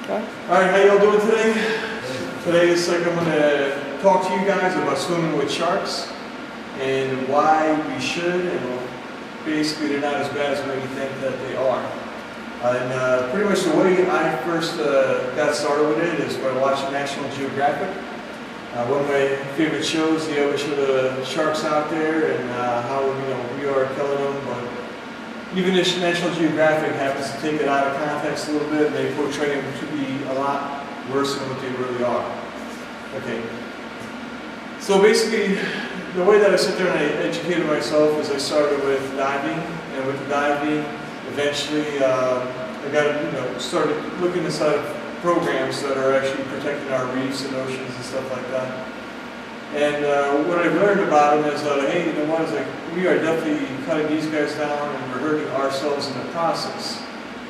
Okay. Alright, how y'all doing today? Today it's like I'm going to talk to you guys about swimming with sharks and why we should, and basically they're not as bad as we think that they are. And pretty much the way I first got started with it is by watching National Geographic. One of my favorite shows, they always show the sharks out there and how we are killing them, but even if National Geographic happens to take it out of context a little bit, and they portray them to be a lot worse than what they really are. Okay. So basically, the way that I sit there and I educated myself is I started with diving, and with the diving, eventually I got started looking inside programs that are actually protecting our reefs and oceans and stuff like that. And what I've learned about them is that, hey, you know what, it's like we are definitely cutting these guys down and we're hurting ourselves in the process.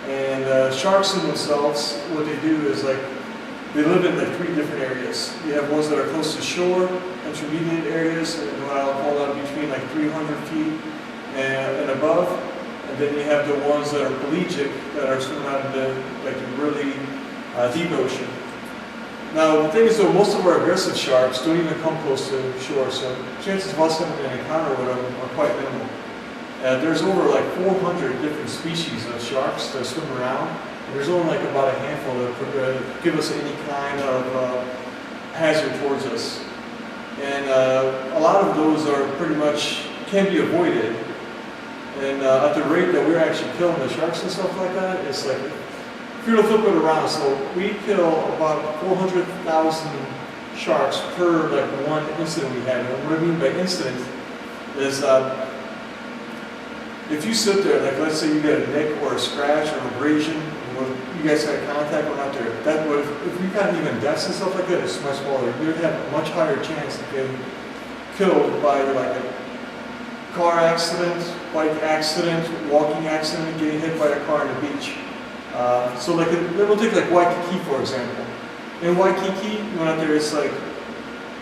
And sharks in themselves, what they do is like, they live in like 3 different areas. You have ones that are close to shore, intermediate areas, and what I'll call that between like 300 feet and above. And then you have the ones that are pelagic, that are swimming out in the really deep ocean. Now, the thing is, though, most of our aggressive sharks don't even come close to shore, so chances of us having an encounter with them are quite minimal. There's over like 400 different species of sharks that swim around, and there's only like about a handful that give us any kind of hazard towards us. And a lot of those are pretty much can be avoided. And at the rate that we're actually killing the sharks and stuff like that, it's like, if you were to flip it around, so we kill about 400,000 sharks per like one incident we have. And what I mean by incident is if you sit there, like let's say you get a nick or a scratch or an abrasion, you guys had contact when out there, that would, if you got even deaths and stuff like that, it's much smaller. You'd have a much higher chance of getting killed by like a car accident, bike accident, walking accident, getting hit by a car on the beach. So like, we'll take like Waikiki for example. In Waikiki, when out there, it's like,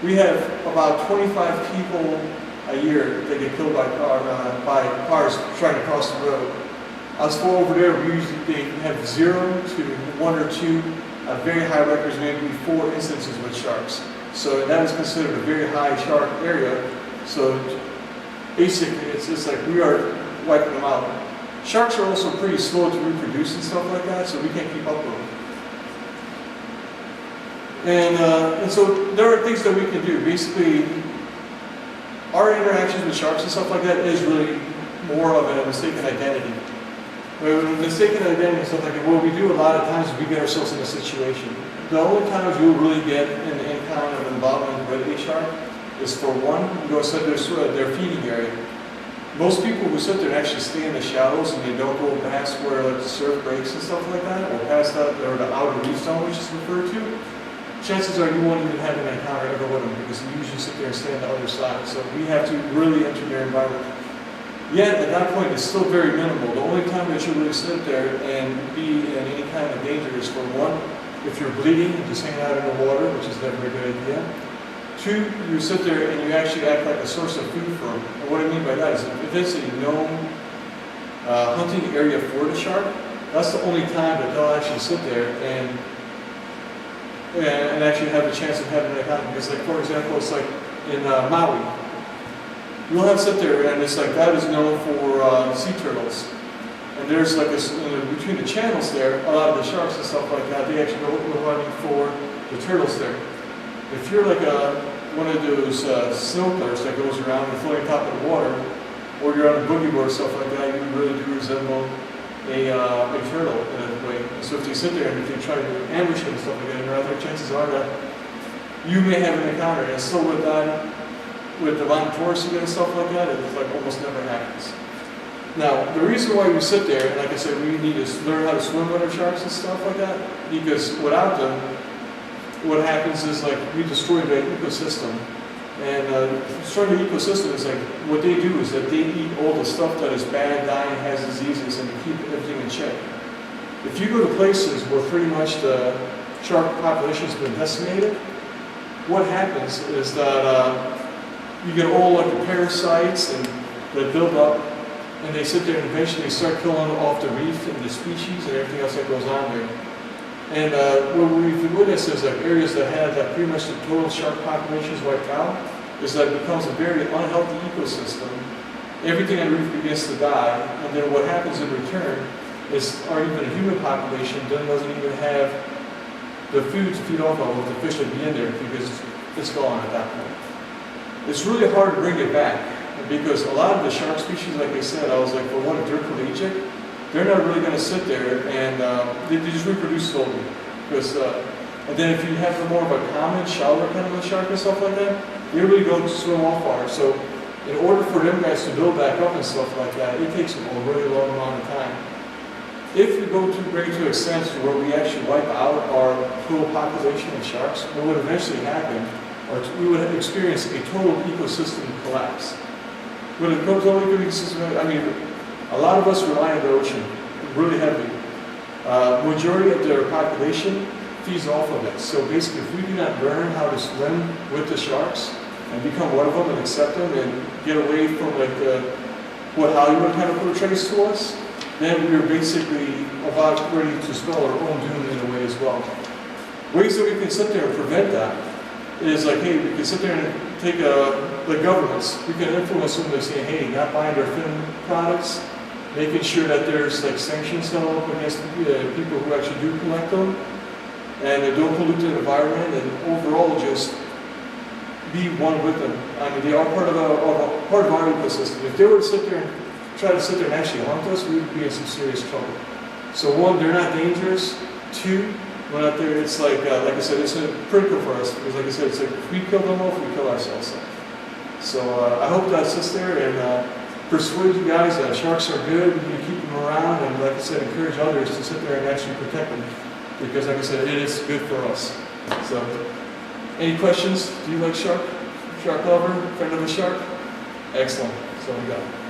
we have about 25 people a year that get killed by cars trying to cross the road. As for over there, they have 0 to 1 or 2 very high records, maybe 4 instances with sharks. So that is considered a very high shark area. So basically, it's just like we are wiping them out. Sharks are also pretty slow to reproduce and stuff like that, so we can't keep up with them. And so there are things that we can do. Basically, our interactions with sharks and stuff like that is really more of a mistaken identity. With mistaken identity and stuff like that, what we do a lot of times is we get ourselves in a situation. The only times you'll really get in any kind of involvement with a shark is for one, you go inside their feeding area. Most people who sit there and actually stay in the shallows and they don't go past where like the surf breaks and stuff like that, or past that, or the outer reef zone, which is referred to, chances are you won't even have an encounter ever with them because you usually sit there and stay on the other side. So we have to really enter their environment. Yet at that point it's still very minimal. The only time that you really sit there and be in any kind of danger is for one, if you're bleeding and just hanging out in the water, which is never a good idea. 2, you sit there and you actually act like a source of food for them. And what I mean by that is if it's a known hunting area for the shark, that's the only time that they'll actually sit there and actually have a chance of having an encounter. Because like, for example, it's like in Maui. You'll have sit there and it's like that is known for sea turtles. And there's like between the channels there, a lot of the sharks and stuff like that, they actually go hunting for the turtles there. If you're like one of those snorkelers that goes around and floating top of the water, or you're on a boogie board or stuff like that, you really do resemble a turtle in a way. So if they sit there and if they try to ambush you and stuff like that, there are chances are that you may have an encounter. And so with that, with the Divine Torsi and stuff like that, it's like almost never happens. Now, the reason why we sit there, and like I said, we need to learn how to swim with our sharks and stuff like that, because without them, what happens is like we destroy the ecosystem. And destroying the ecosystem is like, what they do is that they eat all the stuff that is bad, dying, has diseases, and they keep everything in check. If you go to places where pretty much the shark population has been decimated, what happens is that you get all like the parasites and that build up, and they sit there and eventually start killing off the reef and the species and everything else that goes on there. And what we've witnessed is like areas that had that pretty much the total shark populations wiped out, is that it becomes a very unhealthy ecosystem. Everything on the reef begins to die, and then what happens in return is, or even a human population then doesn't even have the food to feed off of with the fish that be in there because it's gone at that point. It's really hard to bring it back because a lot of the shark species, like I said, I was like, for one, if they're pelagic, they're not really going to sit there and they just reproduce slowly. Because, and then if you have more of a common shallower kind of a shark and stuff like that, they really don't swim off far. So in order for them guys to build back up and stuff like that, it takes a really long amount of time. If we go too great to extent to where we actually wipe out our total population of sharks, what would eventually happen, or we would experience a total ecosystem collapse. With a total ecosystem, I mean, a lot of us rely on the ocean really heavily. Majority of their population feeds off of it. So basically, if we do not learn how to swim with the sharks and become one of them and accept them and get away from like what Hollywood kind of portrays to us, then we are basically about ready to spell our own doom in a way as well. Ways that we can sit there and prevent that is like, hey, we can sit there and take the governments, we can influence them by saying, hey, not buying their fin products, making sure that there's like sanctions held up against people who actually do collect them, and don't pollute the environment, and overall just be one with them. I mean, they are part of our ecosystem. If they were to sit there and try to sit there and actually hunt us, we would be in some serious trouble. So one, they're not dangerous. Two, when out there, it's like I said, it's critical for us because, like I said, it's like if we kill them off, we kill ourselves. So I hope that sits there and persuade you guys that sharks are good. You keep them around, and like I said, encourage others to sit there and actually protect them because, like I said, it is good for us. So, any questions? Do you like shark? Shark lover? Friend of a shark? Excellent. So we got.